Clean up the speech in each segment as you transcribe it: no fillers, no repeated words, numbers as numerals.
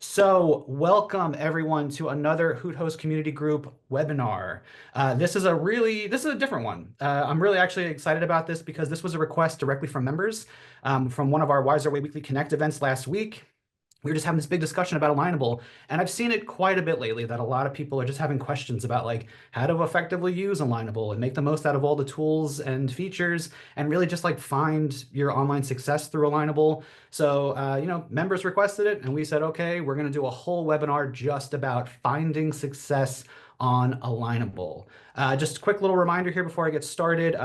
So, welcome everyone to another Hoot Host Community Group webinar. This is a different one. I'm really actually excited about this because this was a request directly from members from one of our Wiser Way Weekly Connect events last week. We were just having this big discussion about Alignable, and I've seen it quite a bit lately that a lot of people are just having questions about like how to effectively use Alignable and make the most out of all the tools and features and really just like find your online success through Alignable. So, members requested it and we said, okay, we're going to do a whole webinar just about finding success on Alignable. Just a quick little reminder here before I get started.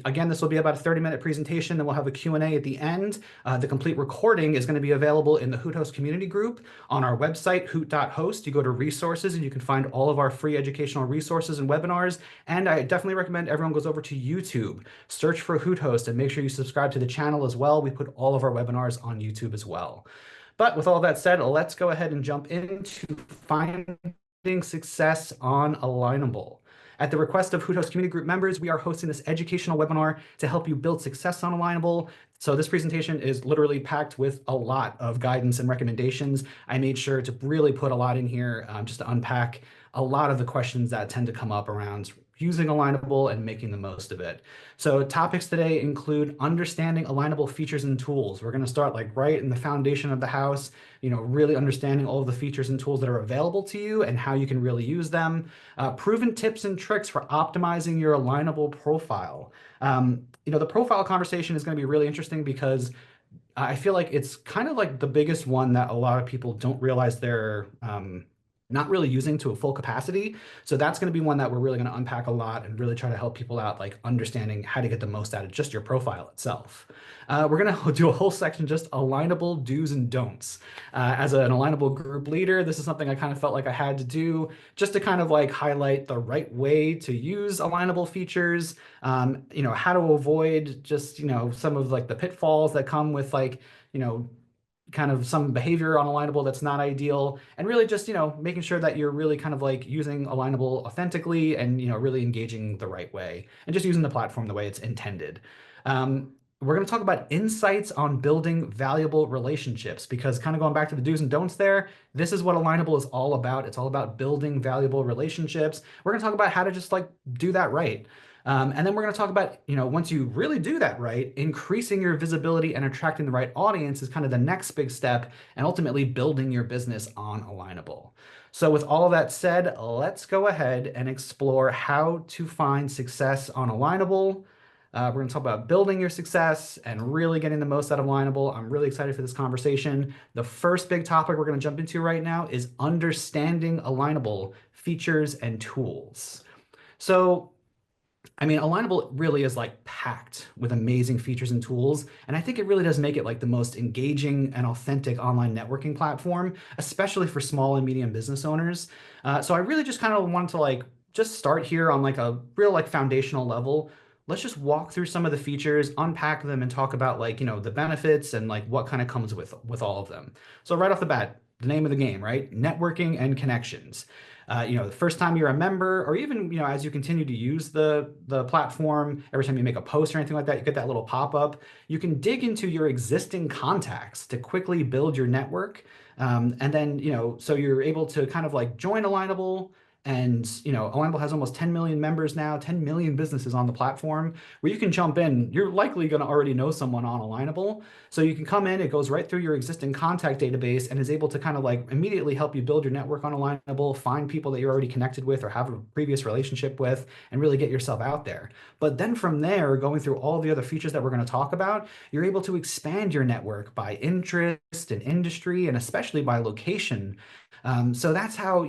Again, this will be about a 30-minute presentation, then we'll have a Q&A at the end. The complete recording is going to be available in the Hoot Host Community Group on our website, hoot.host. You go to resources and you can find all of our free educational resources and webinars. And I definitely recommend everyone goes over to YouTube, search for Hoot Host, and make sure you subscribe to the channel as well. We put all of our webinars on YouTube as well. But with all that said, let's go ahead and jump into finding success on Alignable. At the request of Hoot Host Community Group members, we are hosting this educational webinar to help you build success on Alignable. So this presentation is literally packed with a lot of guidance and recommendations. I made sure to really put a lot in here just to unpack a lot of the questions that tend to come up around using Alignable and making the most of it. So topics today include understanding Alignable features and tools. We're going to start like right in the foundation of the house, really understanding all of the features and tools that are available to you and how you can really use them. Proven tips and tricks for optimizing your Alignable profile. The profile conversation is going to be really interesting because I feel like it's kind of like the biggest one that a lot of people don't realize they're not really using to a full capacity. So that's going to be one that we're really going to unpack a lot and really try to help people out, like understanding how to get the most out of just your profile itself. We're going to do a whole section just Alignable do's and don'ts. As an Alignable group leader, this is something I kind of felt like I had to do just to kind of like highlight the right way to use Alignable features, how to avoid just, some of like the pitfalls that come with like, kind of some behavior on Alignable that's not ideal, and really just, making sure that you're really kind of like using Alignable authentically and, really engaging the right way and just using the platform the way it's intended. We're going to talk about insights on building valuable relationships because kind of going back to the do's and don'ts there, this is what Alignable is all about. It's all about building valuable relationships. We're going to talk about how to just like do that right. And then we're going to talk about, once you really do that right, increasing your visibility and attracting the right audience is kind of the next big step, and ultimately building your business on Alignable. So with all of that said, let's go ahead and explore how to find success on Alignable. We're going to talk about building your success and really getting the most out of Alignable. I'm really excited for this conversation. The first big topic we're going to jump into right now is understanding Alignable features and tools. So Alignable really is like packed with amazing features and tools. And I think it really does make it like the most engaging and authentic online networking platform, especially for small and medium business owners. So I really just kind of want to like just start here on like a real like foundational level. Let's just walk through some of the features, unpack them, and talk about like, the benefits and like what kind of comes with all of them. So right off the bat, the name of the game, right? Networking and connections. The first time you're a member, or even, as you continue to use the platform, every time you make a post or anything like that, you get that little pop-up. You can dig into your existing contacts to quickly build your network. And then, so you're able to kind of like join Alignable. And, Alignable has almost 10 million members now, 10 million businesses on the platform where you can jump in. You're likely going to already know someone on Alignable. So you can come in, it goes right through your existing contact database and is able to kind of like immediately help you build your network on Alignable, find people that you're already connected with or have a previous relationship with, and really get yourself out there. But then from there, going through all the other features that we're going to talk about, you're able to expand your network by interest and industry, and especially by location. So that's how,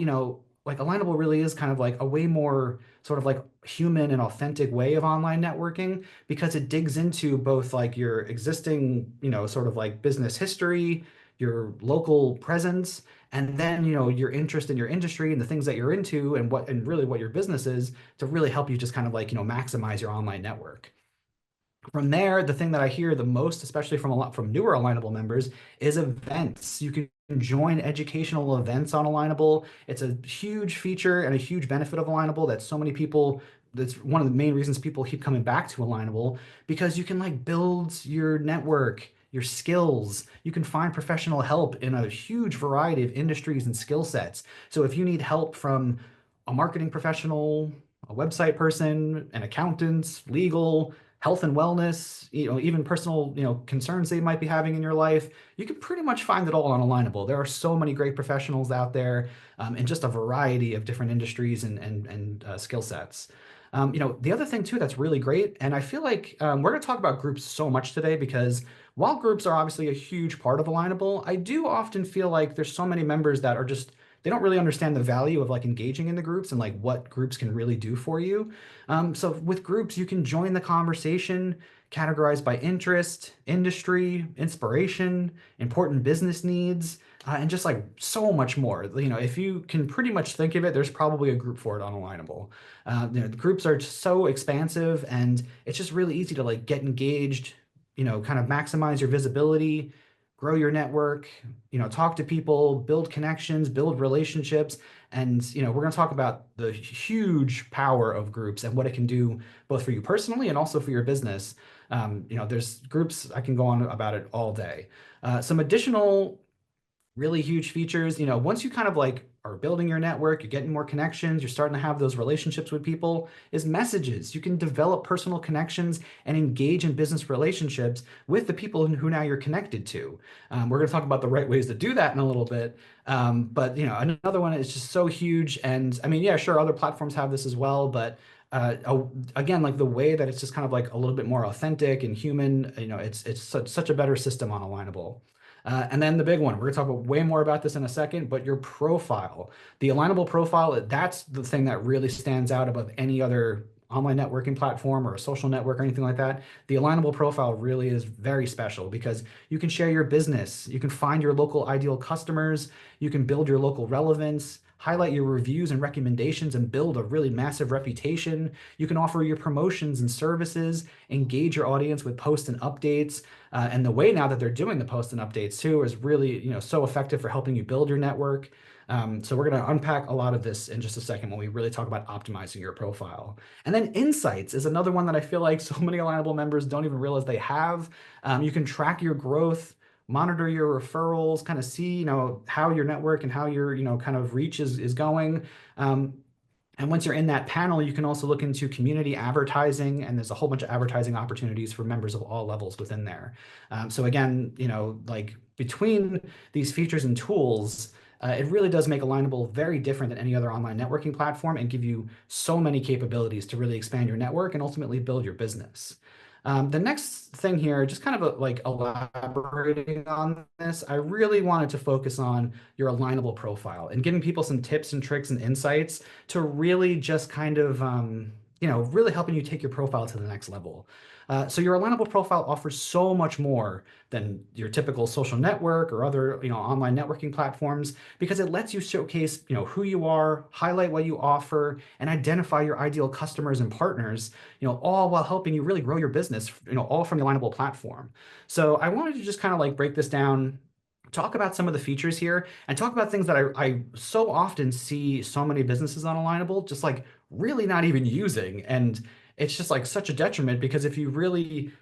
like Alignable really is kind of like a way more sort of like human and authentic way of online networking because it digs into both like your existing, sort of like business history, your local presence, and then, your interest in your industry and the things that you're into and really what your business is to really help you just kind of like, maximize your online network. From there, the thing that I hear the most, especially from newer Alignable members, is events. You can join educational events on Alignable. It's a huge feature and a huge benefit of Alignable that so many people, that's one of the main reasons people keep coming back to Alignable, because you can like build your network your skills. You can find professional help in a huge variety of industries and skill sets. So if you need help from a marketing professional, a website person, an accountant, legal, health and wellness, even personal, concerns that you might be having in your life, you can pretty much find it all on Alignable. There are so many great professionals out there in just a variety of different industries and skill sets. The other thing too that's really great, and I feel like we're going to talk about groups so much today because while groups are obviously a huge part of Alignable, I do often feel like there's so many members that are just they don't really understand the value of like engaging in the groups and like what groups can really do for you. So with groups, you can join the conversation, categorized by interest, industry, inspiration, important business needs, and just like so much more. If you can pretty much think of it, there's probably a group for it on Alignable. The groups are just so expansive, and it's just really easy to like get engaged, kind of maximize your visibility, grow your network, talk to people, build connections, build relationships. And, we're going to talk about the huge power of groups and what it can do both for you personally and also for your business. There's groups, I can go on about it all day. Some additional really huge features. Once you kind of like are building your network, you're getting more connections, you're starting to have those relationships with people, is messages. You can develop personal connections and engage in business relationships with the people who now you're connected to. We're going to talk about the right ways to do that in a little bit. But another one is just so huge. And I mean, yeah, sure, other platforms have this as well, but again, like the way that it's just kind of like a little bit more authentic and human, it's such a better system on Alignable. And then the big one, we're going to talk about way more about this in a second, but your profile. The Alignable profile, that's the thing that really stands out above any other online networking platform or a social network or anything like that. The Alignable profile really is very special because you can share your business, you can find your local ideal customers, you can build your local relevance, highlight your reviews and recommendations and build a really massive reputation. You can offer your promotions and services, engage your audience with posts and updates. And the way now that they're doing the posts and updates too is really, so effective for helping you build your network. So we're going to unpack a lot of this in just a second when we really talk about optimizing your profile. And then insights is another one that I feel like so many Alignable members don't even realize they have. You can track your growth, monitor your referrals, kind of see, how your network and how your, kind of reach is going. And once you're in that panel, you can also look into community advertising, and there's a whole bunch of advertising opportunities for members of all levels within there. So again, like between these features and tools, it really does make Alignable very different than any other online networking platform and give you so many capabilities to really expand your network and ultimately build your business. The next thing here, just kind of like elaborating on this, I really wanted to focus on your Alignable profile and giving people some tips and tricks and insights to really just kind of, really helping you take your profile to the next level. So your Alignable profile offers so much more than your typical social network or other, online networking platforms because it lets you showcase, who you are, highlight what you offer, and identify your ideal customers and partners, all while helping you really grow your business, all from the Alignable platform. So I wanted to just kind of like break this down, talk about some of the features here, and talk about things that I so often see so many businesses on Alignable just like really not even using. And it's just like such a detriment because if you really,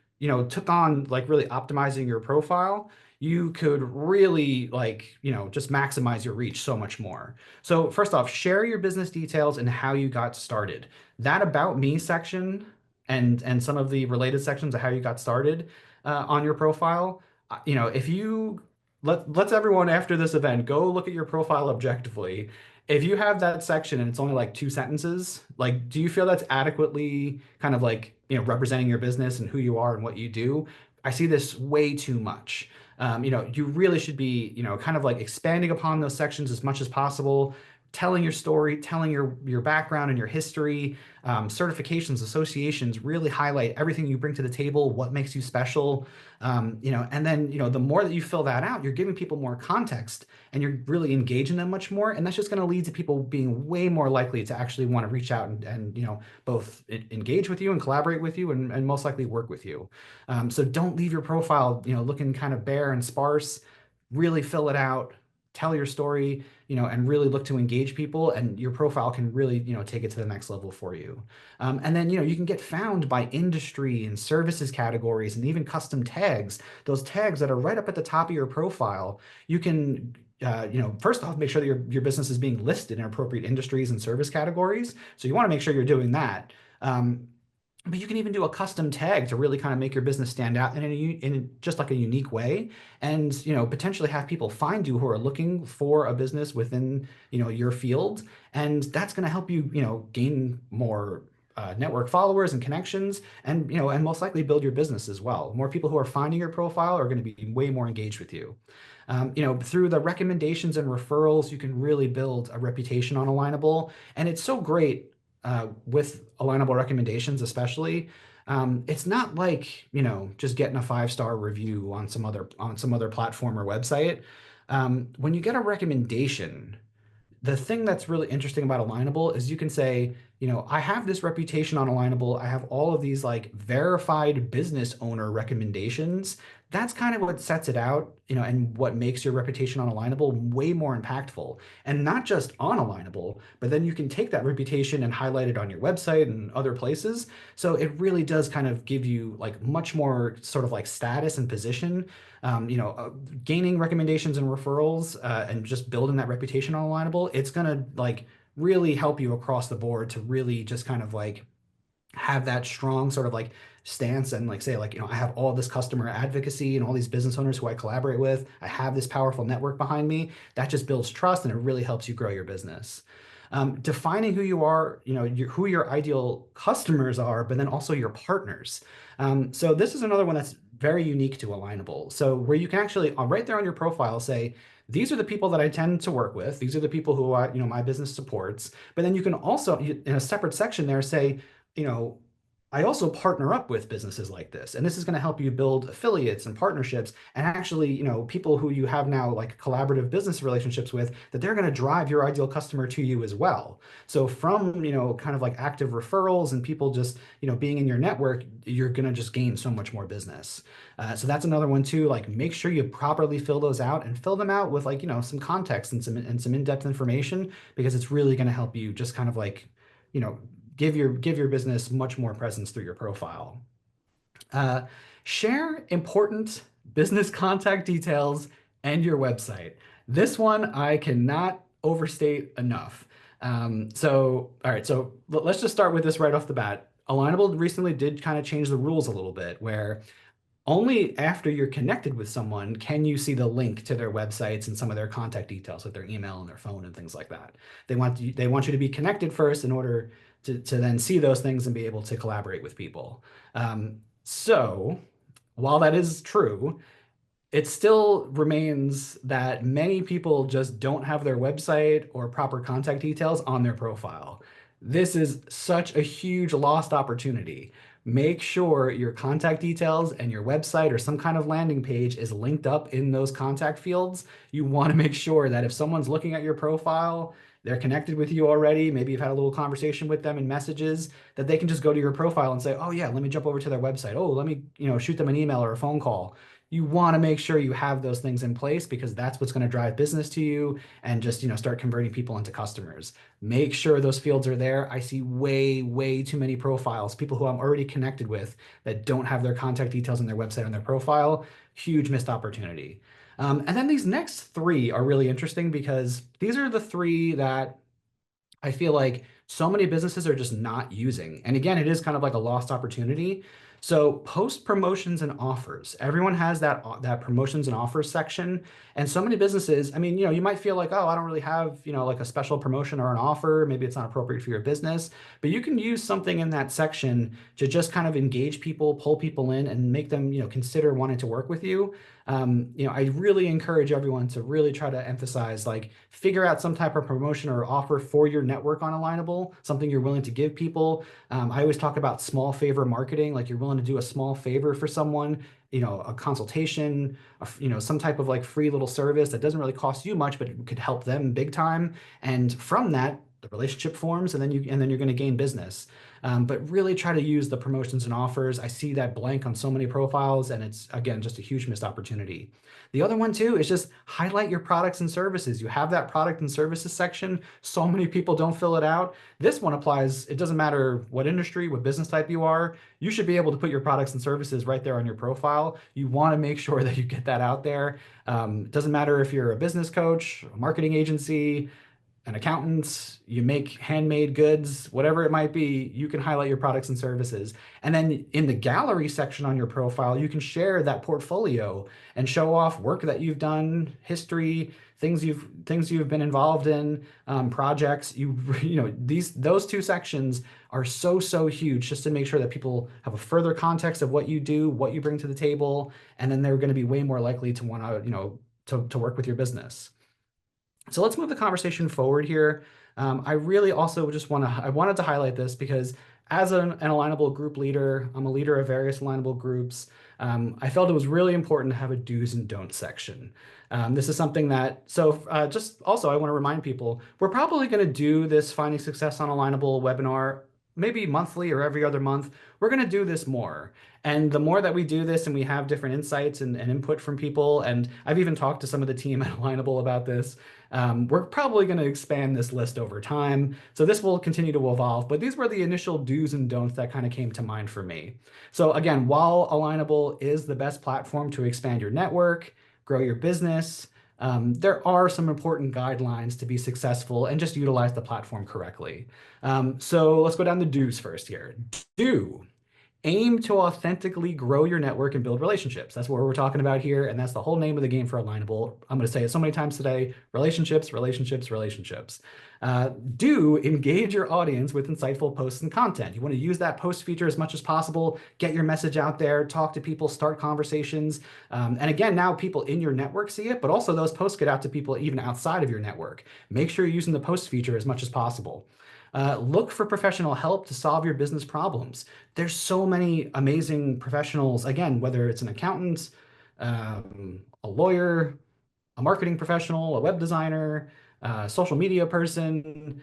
took on like really optimizing your profile, you could really like, just maximize your reach so much more. So first off, share your business details and how you got started. That about me section and some of the related sections of how you got started on your profile. If you let's everyone after this event go look at your profile objectively. If you have that section and it's only like 2 sentences, like, do you feel that's adequately kind of like, representing your business and who you are and what you do? I see this way too much. You really should be, kind of like expanding upon those sections as much as possible, telling your story, telling your background and your history, certifications, associations, really highlight everything you bring to the table, what makes you special. And then, the more that you fill that out, you're giving people more context and you're really engaging them much more. And that's just going to lead to people being way more likely to actually want to reach out and both engage with you and collaborate with you and most likely work with you. So don't leave your profile, looking kind of bare and sparse. Really fill it out, tell your story, and really look to engage people, and your profile can really, take it to the next level for you. And then, you can get found by industry and services categories and even custom tags. Those tags that are right up at the top of your profile, you can first off, make sure that your business is being listed in appropriate industries and service categories. So you want to make sure you're doing that. But you can even do a custom tag to really kind of make your business stand out in just like a unique way, and potentially have people find you who are looking for a business within your field, and that's going to help you gain more network followers and connections, and and most likely build your business as well. More people who are finding your profile are going to be way more engaged with you. Through the recommendations and referrals, you can really build a reputation on Alignable, and it's so great with Alignable recommendations, especially. It's not like just getting a 5-star review on some other platform or website. When you get a recommendation, the thing that's really interesting about Alignable is you can say, I have this reputation on Alignable. I have all of these like verified business owner recommendations. That's kind of what sets it out, and what makes your reputation on Alignable way more impactful. And not just on Alignable, but then you can take that reputation and highlight it on your website and other places. So it really does kind of give you like much more sort of like status and position. Gaining recommendations and referrals, and just building that reputation on Alignable, it's gonna like really help you across the board to really just kind of like have that strong sort of like stance, and like say like I have all this customer advocacy and all these business owners who I collaborate with. I have this powerful network behind me. That just builds trust, and it really helps you grow your business. Defining who you are, who your ideal customers are, but then also your partners. So this is another one that's very unique to Alignable. So where you can actually right there on your profile say, these are the people that I tend to work with. These are the people who my business supports. But then you can also, in a separate section there, say, I also partner up with businesses like this, and this is going to help you build affiliates and partnerships, and actually, people who you have now like collaborative business relationships with, that they're going to drive your ideal customer to you as well. So from, kind of like active referrals and people just, being in your network, you're going to just gain so much more business. So that's another one too. Like make sure you properly fill those out, and fill them out with like, some context and some in-depth information, because it's really going to help you just kind of like, you know, give your business much more presence through your profile. Share important business contact details and your website. This one I cannot overstate enough. All right, so let's just start with this right off the bat. Alignable recently did kind of change the rules a little bit, where only after you're connected with someone can you see the link to their websites and some of their contact details, like their email and their phone and things like that. They want you to be connected first in order to then see those things and be able to collaborate with people. So while that is true, it still remains that many people just don't have their website or proper contact details on their profile. This is such a huge lost opportunity. Make sure your contact details and your website or some kind of landing page is linked up in those contact fields. You want to make sure that if someone's looking at your profile, they're connected with you already, maybe you've had a little conversation with them in messages, that they can just go to your profile and say, oh yeah, let me jump over to their website. Oh, let me, shoot them an email or a phone call. You want to make sure you have those things in place, because that's what's going to drive business to you and just, start converting people into customers. Make sure those fields are there. I see way, way too many profiles, people who I'm already connected with, that don't have their contact details on their website on their profile. Huge missed opportunity. And then these next three are really interesting, because these are the three that I feel like so many businesses are just not using. And again, it is kind of like a lost opportunity. So post promotions and offers. Everyone has that promotions and offers section. And so many businesses, I mean, you might feel like, oh, I don't really have, like a special promotion or an offer. Maybe it's not appropriate for your business, but you can use something in that section to just kind of engage people, pull people in, and make them, consider wanting to work with you. I really encourage everyone to really try to emphasize, like, figure out some type of promotion or offer for your network on Alignable, something you're willing to give people. I always talk about small favor marketing, like you're willing to do a small favor for someone, a consultation, some type of like free little service that doesn't really cost you much, but it could help them big time. And from that, the relationship forms, and then you're going to gain business. but really try to use the promotions and offers. I see that blank on so many profiles, and it's, again, just a huge missed opportunity. The other one too is just highlight your products and services. You have that product and services section. So many people don't fill it out. This one applies, it doesn't matter what industry, what business type you are, you should be able to put your products and services right there on your profile. You want to make sure that you get that out there. It doesn't matter if you're a business coach, a marketing agency, an accountant, you make handmade goods, whatever it might be, you can highlight your products and services. And then in the gallery section on your profile, you can share that portfolio and show off work that you've done, history, things you've been involved in, projects. Those two sections are so huge, just to make sure that people have a further context of what you do, what you bring to the table, and then they're going to be way more likely to want to work with your business. So let's move the conversation forward here. I really also I wanted to highlight this because as an Alignable group leader, I'm a leader of various Alignable groups. I felt it was really important to have a do's and don'ts section. This is something that, just also I want to remind people, we're probably going to do this Finding Success on Alignable webinar maybe monthly or every other month. We're going to do this more. And the more that we do this and we have different insights and input from people, and I've even talked to some of the team at Alignable about this, we're probably going to expand this list over time. So this will continue to evolve, but these were the initial do's and don'ts that kind of came to mind for me. So again, while Alignable is the best platform to expand your network, grow your business, there are some important guidelines to be successful and just utilize the platform correctly. So let's go down the do's first here. Do. Aim to authentically grow your network and build relationships. That's what we're talking about here, and that's the whole name of the game for Alignable. I'm going to say it so many times today: relationships, relationships, relationships. Do engage your audience with insightful posts and content. You want to use that post feature as much as possible, get your message out there, talk to people, start conversations. And again, now people in your network see it, but also those posts get out to people even outside of your network. Make sure you're using the post feature as much as possible. Look for professional help to solve your business problems. There's so many amazing professionals, again, whether it's an accountant, a lawyer, a marketing professional, a web designer, social media person,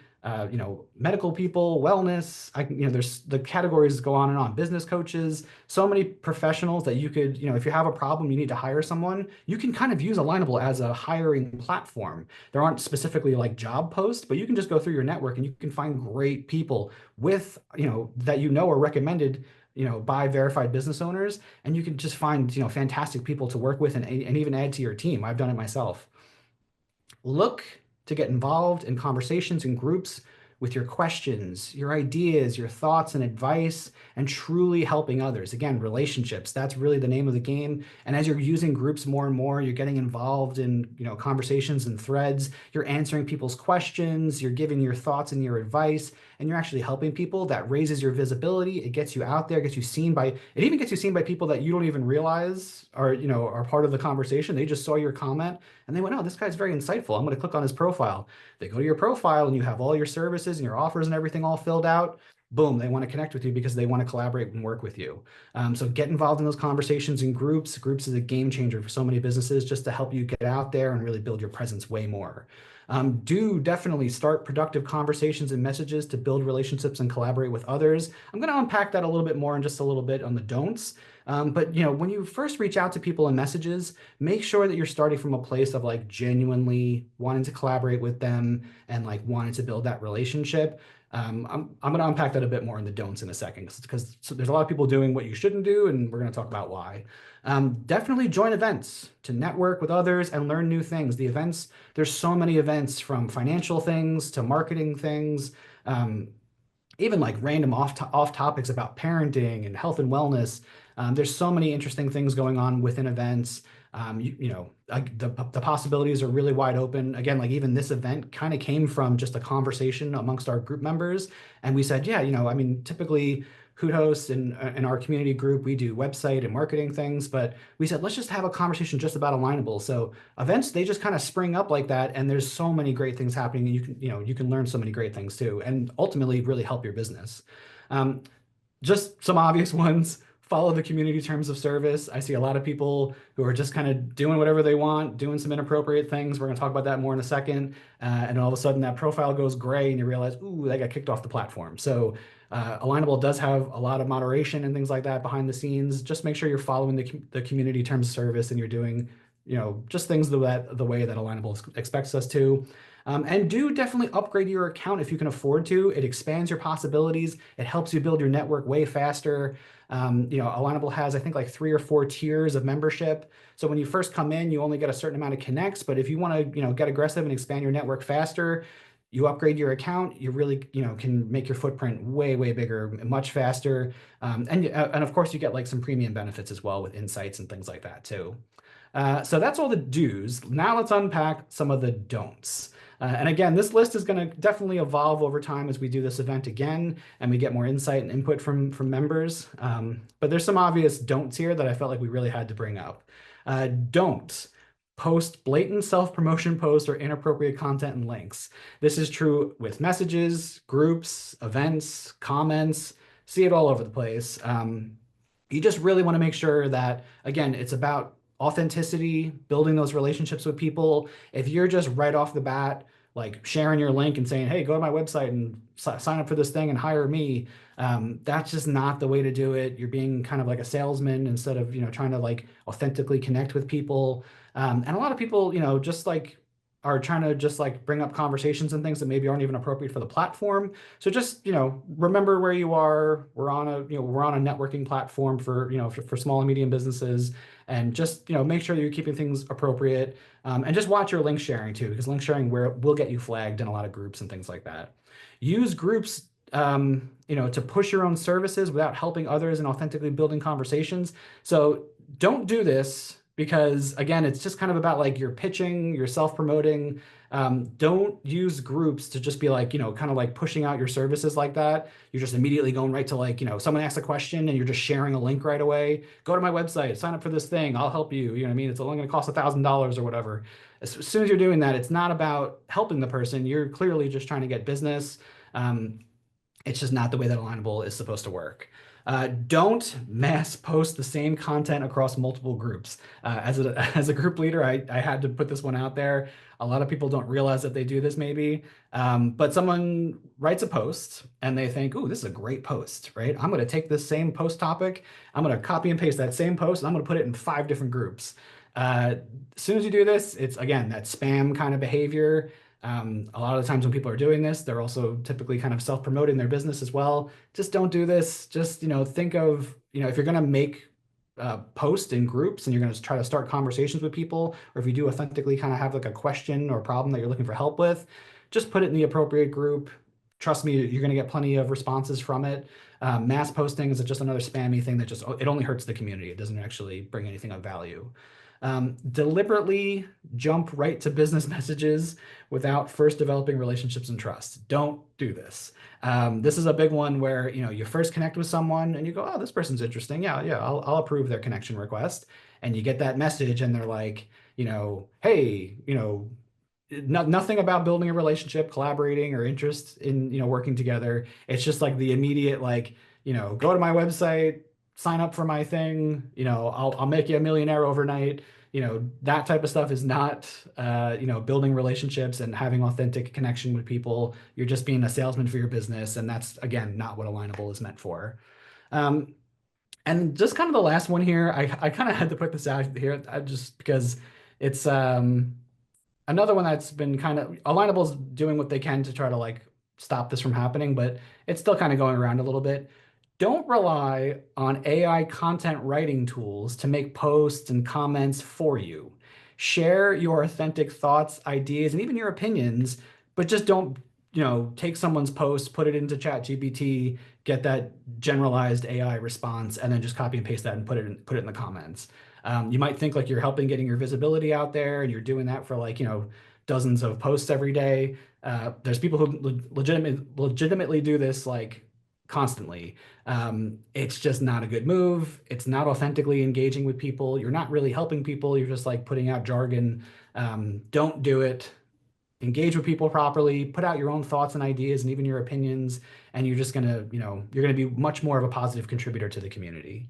medical people, wellness. There's the categories go on and on. Business coaches, so many professionals that you could, if you have a problem, you need to hire someone, you can kind of use Alignable as a hiring platform. There aren't specifically like job posts, but you can just go through your network and you can find great people with, that are recommended by verified business owners, and you can just find, fantastic people to work with and even add to your team. I've done it myself. Look to get involved in conversations and groups with your questions, your ideas, your thoughts and advice, and truly helping others. Again, relationships, that's really the name of the game. And as you're using groups more and more, you're getting involved in, conversations and threads, you're answering people's questions, you're giving your thoughts and your advice, and you're actually helping people. That raises your visibility. It gets you out there, it even gets you seen by people that you don't even realize are part of the conversation. They just saw your comment and they went, oh, this guy's very insightful. I'm going to click on his profile. They go to your profile and you have all your services and your offers and everything all filled out. Boom, they want to connect with you because they want to collaborate and work with you. So get involved in those conversations in groups. Groups is a game changer for so many businesses, just to help you get out there and really build your presence way more. Do definitely start productive conversations and messages to build relationships and collaborate with others. I'm going to unpack that a little bit more in just a little bit on the don'ts. But when you first reach out to people in messages, make sure that you're starting from a place of like genuinely wanting to collaborate with them and like wanting to build that relationship. I'm going to unpack that a bit more in the don'ts in a second, because there's a lot of people doing what you shouldn't do, and we're going to talk about why. Definitely join events to network with others and learn new things. The events, there's so many events, from financial things to marketing things, even like random off topics about parenting and health and wellness. There's so many interesting things going on within events. The possibilities are really wide open. Again, like even this event kind of came from just a conversation amongst our group members. And we said, yeah, typically Hoot Host and our community group, we do website and marketing things, but we said, let's just have a conversation just about Alignable. So events, they just kind of spring up like that. And there's so many great things happening. And you can learn so many great things too, and ultimately really help your business. Just some obvious ones: follow the community terms of service. I see a lot of people who are just kind of doing whatever they want, doing some inappropriate things. We're going to talk about that more in a second. And all of a sudden that profile goes gray and you realize, ooh, they got kicked off the platform. So Alignable does have a lot of moderation and things like that behind the scenes. Just make sure you're following the community terms of service and you're doing, just things the way that Alignable expects us to. And do definitely upgrade your account if you can afford to. It expands your possibilities. It helps you build your network way faster. Alignable has, I think, like 3 or 4 tiers of membership. So when you first come in, you only get a certain amount of connects. But if you want to, get aggressive and expand your network faster, you upgrade your account, you really, can make your footprint way, way bigger, much faster. And of course, you get like some premium benefits as well with insights and things like that too. So that's all the do's. Now let's unpack some of the don'ts. And again, this list is going to definitely evolve over time as we do this event again and we get more insight and input from members. But there's some obvious don'ts here that I felt like we really had to bring up. Don't post blatant self-promotion posts or inappropriate content and links. This is true with messages, groups, events, comments. See it all over the place. You just really want to make sure that, again, it's about authenticity, building those relationships with people. If you're just right off the bat, like sharing your link and saying, hey, go to my website and sign up for this thing and hire me, that's just not the way to do it. You're being kind of like a salesman instead of, trying to like authentically connect with people. And a lot of people, just like are trying to just like bring up conversations and things that maybe aren't even appropriate for the platform. So just, remember where you are. We're on a networking platform for, for small and medium businesses, and just, make sure that you're keeping things appropriate. And just watch your link sharing too, because link sharing will get you flagged in a lot of groups and things like that. Use groups, to push your own services without helping others and authentically building conversations. So don't do this because, again, it's just kind of about like you're pitching, you're self-promoting. Don't use groups to just be like, kind of like pushing out your services like that. You're just immediately going right to like, someone asks a question and you're just sharing a link right away. Go to my website, sign up for this thing. I'll help you. You know what I mean? It's only going to cost $1,000 or whatever. As soon as you're doing that, it's not about helping the person. You're clearly just trying to get business. It's just not the way that Alignable is supposed to work. Don't mass post the same content across multiple groups. As a group leader, I had to put this one out there. A lot of people don't realize that they do this maybe, but someone writes a post and they think, "Ooh, this is a great post, right? I'm going to take this same post topic, I'm going to copy and paste that same post, and I'm going to put it in 5 different groups." As soon as you do this, it's again that spam kind of behavior. A lot of the times when people are doing this, they're also typically kind of self-promoting their business as well. Just don't do this. Just, think of, if you're going to make posts in groups and you're going to try to start conversations with people, or if you do authentically kind of have like a question or a problem that you're looking for help with, just put it in the appropriate group. Trust me, you're going to get plenty of responses from it. Mass posting is just another spammy thing that it only hurts the community. It doesn't actually bring anything of value. Deliberately jump right to business messages without first developing relationships and trust. Don't do this. This is a big one where, you first connect with someone and you go, oh, this person's interesting. Yeah, I'll approve their connection request. And you get that message and they're like, hey, nothing about building a relationship, collaborating, or interest in, working together. It's just like the immediate, like, go to my website, sign up for my thing, I'll make you a millionaire overnight. That type of stuff is not, building relationships and having authentic connection with people. You're just being a salesman for your business. And that's, again, not what Alignable is meant for. And just kind of the last one here, I kind of had to put this out here just because it's another one that's been kind of, Alignable's doing what they can to try to like stop this from happening, but it's still kind of going around a little bit. Don't rely on AI content writing tools to make posts and comments for you. Share your authentic thoughts, ideas, and even your opinions, but just don't, take someone's post, put it into ChatGPT, get that generalized AI response, and then just copy and paste that and put it in the comments. You might think like you're helping getting your visibility out there, and you're doing that for like, dozens of posts every day. There's people who legitimately do this like constantly. It's just not a good move. It's not authentically engaging with people. You're not really helping people. You're just like putting out jargon. Don't do it. Engage with people properly, put out your own thoughts and ideas and even your opinions, and you're just gonna, you're gonna be much more of a positive contributor to the community.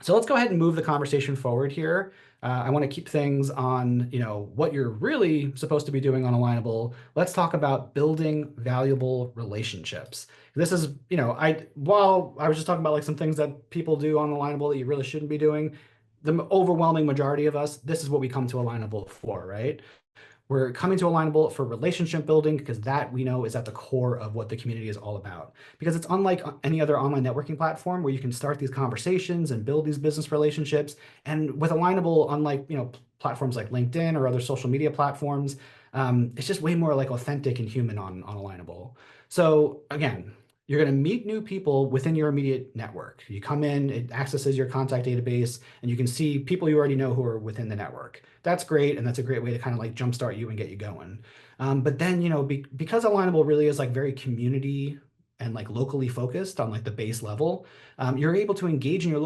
So let's go ahead and move the conversation forward here. I want to keep things on, what you're really supposed to be doing on Alignable. Let's talk about building valuable relationships. This is, while I was just talking about like some things that people do on Alignable that you really shouldn't be doing, the overwhelming majority of us, this is what we come to Alignable for, right? We're coming to Alignable for relationship building because that we know is at the core of what the community is all about. Because it's unlike any other online networking platform where you can start these conversations and build these business relationships. And with Alignable, unlike platforms like LinkedIn or other social media platforms, it's just way more like authentic and human on Alignable. So again, you're going to meet new people within your immediate network. You come in, it accesses your contact database, and you can see people you already know who are within the network. That's great, and that's a great way to kind of like jumpstart you and get you going. But then, because Alignable really is like very community and like locally focused on like the base level, you're able to engage in your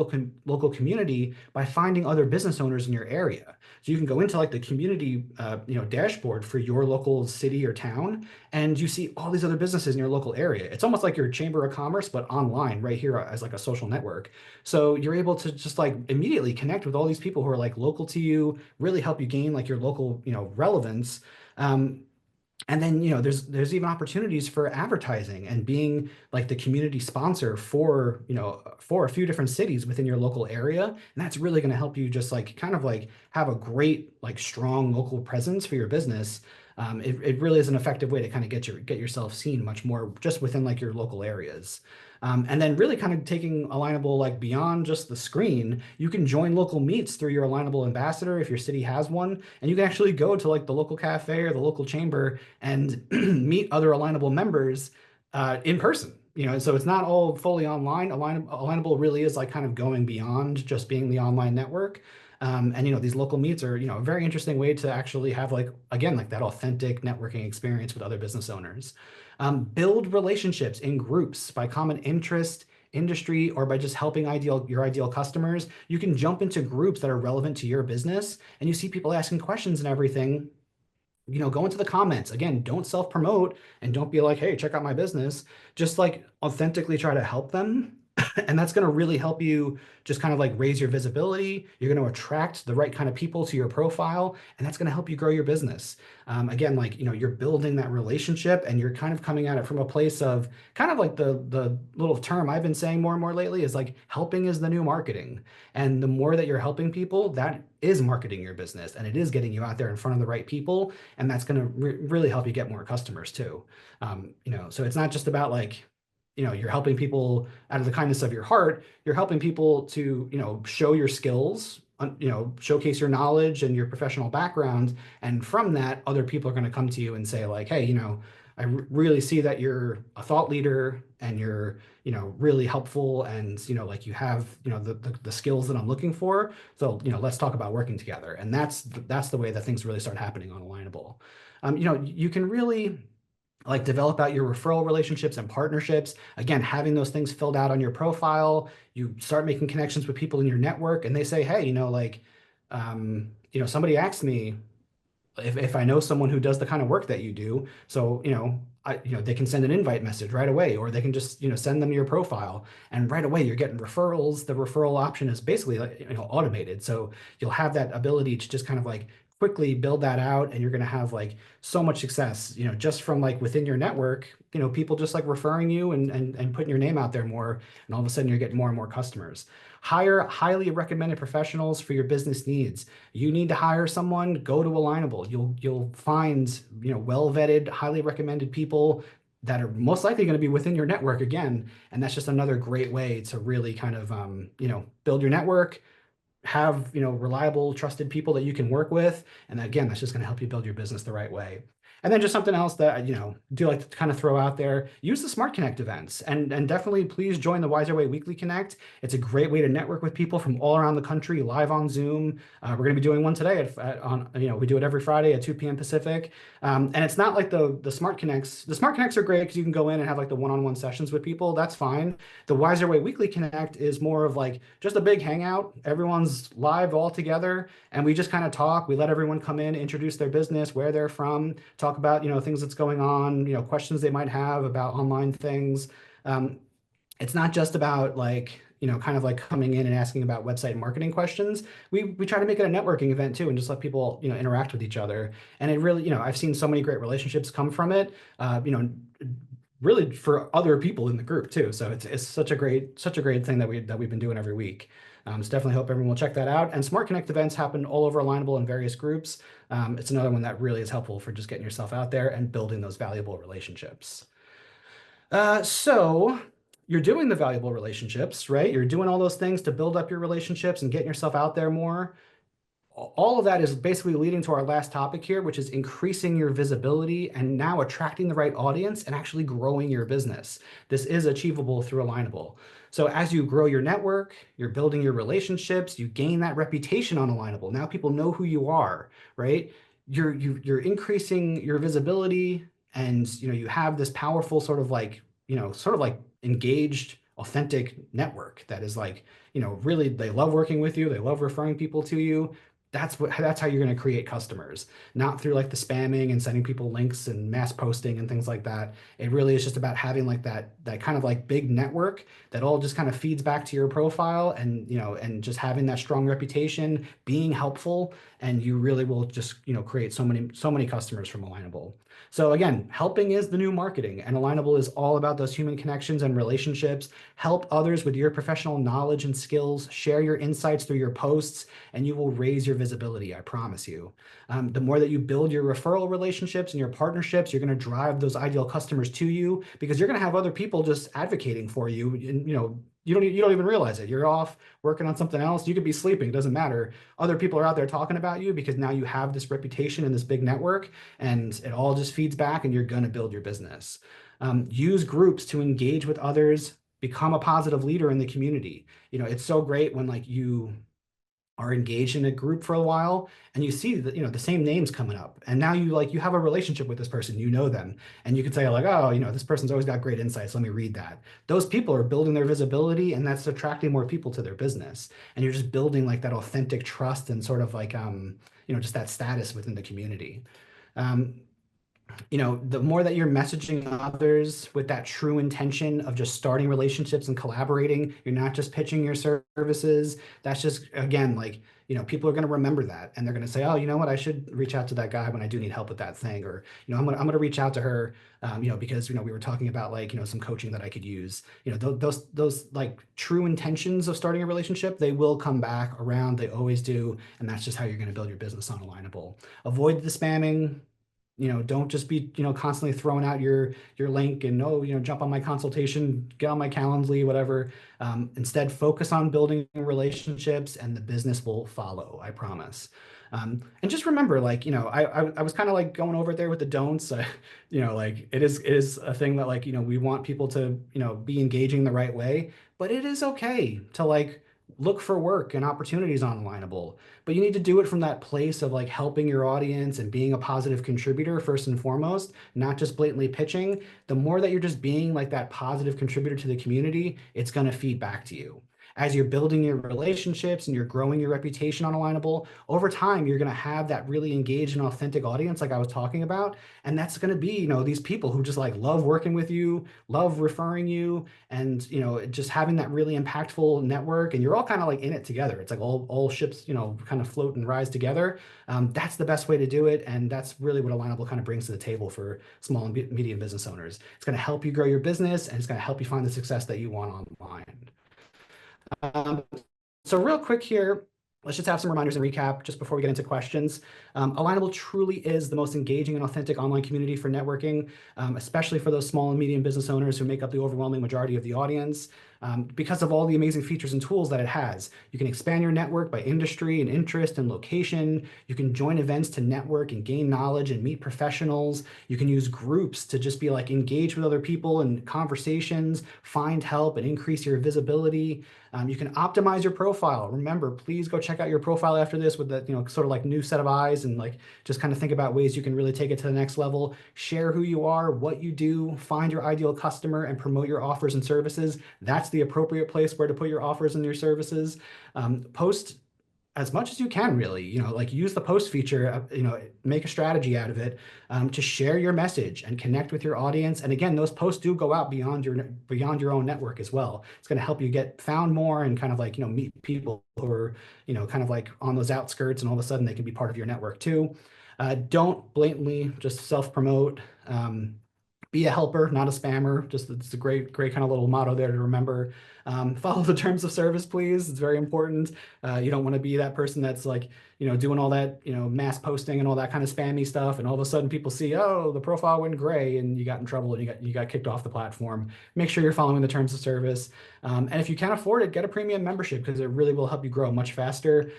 local community by finding other business owners in your area. So you can go into like the community, dashboard for your local city or town, and you see all these other businesses in your local area. It's almost like your chamber of commerce, but online right here as like a social network. So you're able to just like immediately connect with all these people who are like local to you, really help you gain like your local, relevance. Um, and then, there's even opportunities for advertising and being like the community sponsor for a few different cities within your local area. And that's really going to help you just like kind of like have a great, like strong local presence for your business. It really is an effective way to kind of get yourself seen much more just within like your local areas. And then really kind of taking Alignable like beyond just the screen, you can join local meets through your Alignable ambassador if your city has one, and you can actually go to like the local cafe or the local chamber and meet other Alignable members in person. So it's not all fully online. Alignable really is like kind of going beyond just being the online network. And these local meets are a very interesting way to actually have like again like that authentic networking experience with other business owners. Build relationships in groups by common interest, industry, or by just helping your ideal customers. You can jump into groups that are relevant to your business, and you see people asking questions and everything. Go into the comments. Again, don't self-promote and don't be like, hey, check out my business. Just like authentically try to help them. And that's going to really help you just kind of like raise your visibility. You're going to attract the right kind of people to your profile, and that's going to help you grow your business. Again, like, you're building that relationship and you're kind of coming at it from a place of kind of like the little term I've been saying more and more lately is like helping is the new marketing. And the more that you're helping people, that is marketing your business and it is getting you out there in front of the right people. And that's going to really help you get more customers too. So it's not just about like, you're helping people out of the kindness of your heart. You're helping people to, show your skills, showcase your knowledge and your professional background. And from that, other people are going to come to you and say like, hey, really see that you're a thought leader and you're, really helpful and, like you have, the skills that I'm looking for. So, let's talk about working together. And that's the way that things really start happening on Alignable. You can really like develop out your referral relationships and partnerships. Again, having those things filled out on your profile, you start making connections with people in your network and they say, hey, somebody asked me if I know someone who does the kind of work that you do. So, they can send an invite message right away, or they can just, send them your profile and right away you're getting referrals. The referral option is basically like, automated. So you'll have that ability to just kind of like quickly build that out and you're going to have like so much success, just from like within your network, people just like referring you and putting your name out there more. And all of a sudden you're getting more and more customers. Hire highly recommended professionals for your business needs. You need to hire someone, go to Alignable. You'll find, well-vetted, highly recommended people that are most likely going to be within your network again. And that's just another great way to really kind of, build your network, have, reliable, trusted people that you can work with. And again, that's just going to help you build your business the right way. And then just something else that, do like to kind of throw out there, use the Smart Connect events and definitely please join the Wiser Way Weekly Connect. It's a great way to network with people from all around the country live on Zoom. We're going to be doing one today we do it every Friday at 2 p.m. Pacific. And it's not like the Smart Connects. The Smart Connects are great because you can go in and have like the one-on-one sessions with people. That's fine. The Wiser Way Weekly Connect is more of like just a big hangout. Everyone's live all together and we just kind of talk. We let everyone come in, introduce their business, where they're from, talk about, things that's going on, questions they might have about online things. It's not just about like, kind of like coming in and asking about website marketing questions. We try to make it a networking event too, and just let people, interact with each other. And it really, I've seen so many great relationships come from it. Really for other people in the group too. So it's such a great thing that we've been doing every week. So definitely hope everyone will check that out. And Smart Connect events happen all over Alignable in various groups. It's another one that really is helpful for just getting yourself out there and building those valuable relationships. So you're doing the valuable relationships, right? You're doing all those things to build up your relationships and getting yourself out there more. All of that is basically leading to our last topic here, which is increasing your visibility and now attracting the right audience and actually growing your business. This is achievable through Alignable. So as you grow your network, you're building your relationships, you gain that reputation on Alignable. Now people know who you are, right? You're increasing your visibility, and you have this powerful sort of like engaged, authentic network that is like, really they love working with you, they love referring people to you. That's how you're going to create customers, not through like the spamming and sending people links and mass posting and things like that. It really is just about having like that kind of like big network that all just kind of feeds back to your profile, and and just having that strong reputation, being helpful, and you really will just create so many customers from Alignable. So again, helping is the new marketing, and Alignable is all about those human connections and relationships. Help others with your professional knowledge and skills, share your insights through your posts, and you will raise your visibility, I promise you. The more that you build your referral relationships and your partnerships, you're going to drive those ideal customers to you, because you're going to have other people just advocating for you. And, you don't even realize it. You're off working on something else. You could be sleeping. It doesn't matter. Other people are out there talking about you because now you have this reputation and this big network, and it all just feeds back, and you're going to build your business. Use groups to engage with others. Become a positive leader in the community. It's so great when like you are engaged in a group for a while and you see that the same names coming up, and now you have a relationship with this person, know them, and you can say like, oh, this person's always got great insights, let me read that. Those people are building their visibility, and that's attracting more people to their business, and you're just building like that authentic trust and sort of like just that status within the community. um, the more that you're messaging others with that true intention of just starting relationships and collaborating, you're not just pitching your services. That's just, again, like, people are going to remember that, and they're going to say, oh, you know what, I should reach out to that guy when I do need help with that thing. Or, I'm going to reach out to her, because, we were talking about like, some coaching that I could use. Those like true intentions of starting a relationship, they will come back around. They always do. And that's just how you're going to build your business on Alignable. Avoid the spamming. Don't just be, constantly throwing out your link and, oh, jump on my consultation, get on my Calendly, whatever. Instead, focus on building relationships, and the business will follow, I promise. And just remember, like, I was kind of like going over it there with the don'ts. Like it is a thing that like, we want people to, be engaging the right way, but it is okay to like look for work and opportunities on Alignable. But you need to do it from that place of like helping your audience and being a positive contributor first and foremost, not just blatantly pitching. The more that you're just being like that positive contributor to the community, it's going to feed back to you. As you're building your relationships and you're growing your reputation on Alignable, over time, you're going to have that really engaged and authentic audience like I was talking about. And that's going to be, these people who just like love working with you, love referring you, and, just having that really impactful network. And you're all kind of like in it together. It's like all ships, kind of float and rise together. That's the best way to do it. And that's really what Alignable kind of brings to the table for small and medium business owners. It's going to help you grow your business, and it's going to help you find the success that you want online. Um, so real quick here, let's just have some reminders and recap just before we get into questions. Alignable truly is the most engaging and authentic online community for networking, especially for those small and medium business owners who make up the overwhelming majority of the audience. Because of all the amazing features and tools that it has. You can expand your network by industry and interest and location. You can join events to network and gain knowledge and meet professionals. You can use groups to just be like engage with other people in conversations, find help, and increase your visibility. You can optimize your profile. Remember, please go check out your profile after this with that, sort of like new set of eyes, and like just kind of think about ways you can really take it to the next level. Share who you are, what you do, find your ideal customer, and promote your offers and services. That's the appropriate place where to put your offers and your services. Post as much as you can, really, like use the post feature, make a strategy out of it, to share your message and connect with your audience. And again, those posts do go out beyond your own network as well. It's going to help you get found more and kind of like, meet people who are, kind of like on those outskirts, and all of a sudden they can be part of your network too. Don't blatantly just self-promote. Be a helper, not a spammer. Just it's a great kind of little motto there to remember. Follow the terms of service, please. It's very important. You don't want to be that person that's like, doing all that, mass posting and all that kind of spammy stuff, and all of a sudden people see, oh, the profile went gray, and you got in trouble and you got kicked off the platform. Make sure you're following the terms of service. And if you can't afford it, get a premium membership because it really will help you grow much faster.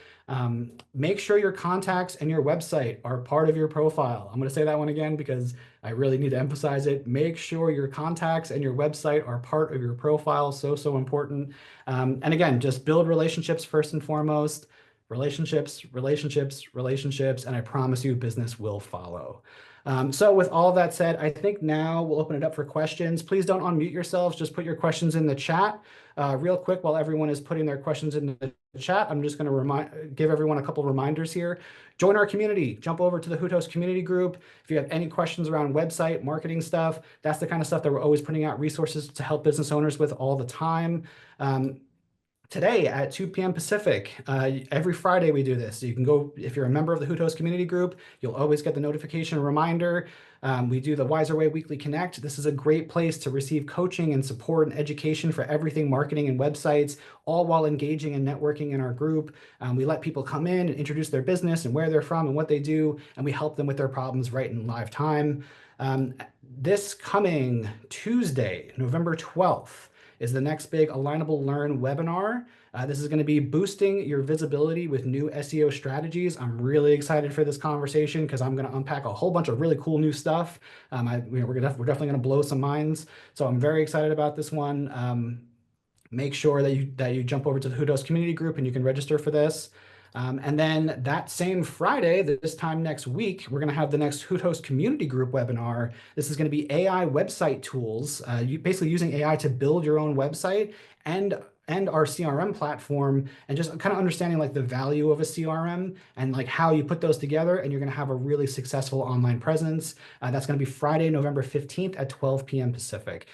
Make sure your contacts and your website are part of your profile. I'm going to say that one again because I really need to emphasize it. Make sure your contacts and your website are part of your profile. So important. And again, just build relationships first and foremost. Relationships, relationships, relationships, and I promise you business will follow. So with all of that said, I think now we'll open it up for questions. Please don't unmute yourselves. Just put your questions in the chat. Real quick, while everyone is putting their questions in the chat, I'm just going to give everyone a couple reminders here. Join our community. Jump over to the Hoot Host Community Group. If you have any questions around website, marketing stuff, that's the kind of stuff that we're always putting out resources to help business owners with all the time. Today at 2 p.m. Pacific, every Friday we do this. So you can go, if you're a member of the Hoot Host Community Group, you'll always get the notification reminder. We do the Wiser Way Weekly Connect. This is a great place to receive coaching and support and education for everything marketing and websites, all while engaging and networking in our group. We let people come in and introduce their business and where they're from and what they do, and we help them with their problems right in live time. This coming Tuesday, November 12th, is the next big Alignable Learn webinar. This is going to be boosting your visibility with new SEO strategies. I'm really excited for this conversation because I'm going to unpack a whole bunch of really cool new stuff. We're definitely going to blow some minds. So I'm very excited about this one. Make sure that you jump over to the Hoot Host Community Group and you can register for this. And then that same Friday, this time next week, we're going to have the next Hoot Host Community Group webinar. This is going to be AI website tools, basically using AI to build your own website and our CRM platform, and just kind of understanding like the value of a CRM and like how you put those together, and you're going to have a really successful online presence. That's going to be Friday, November 15th at 12 p.m. Pacific.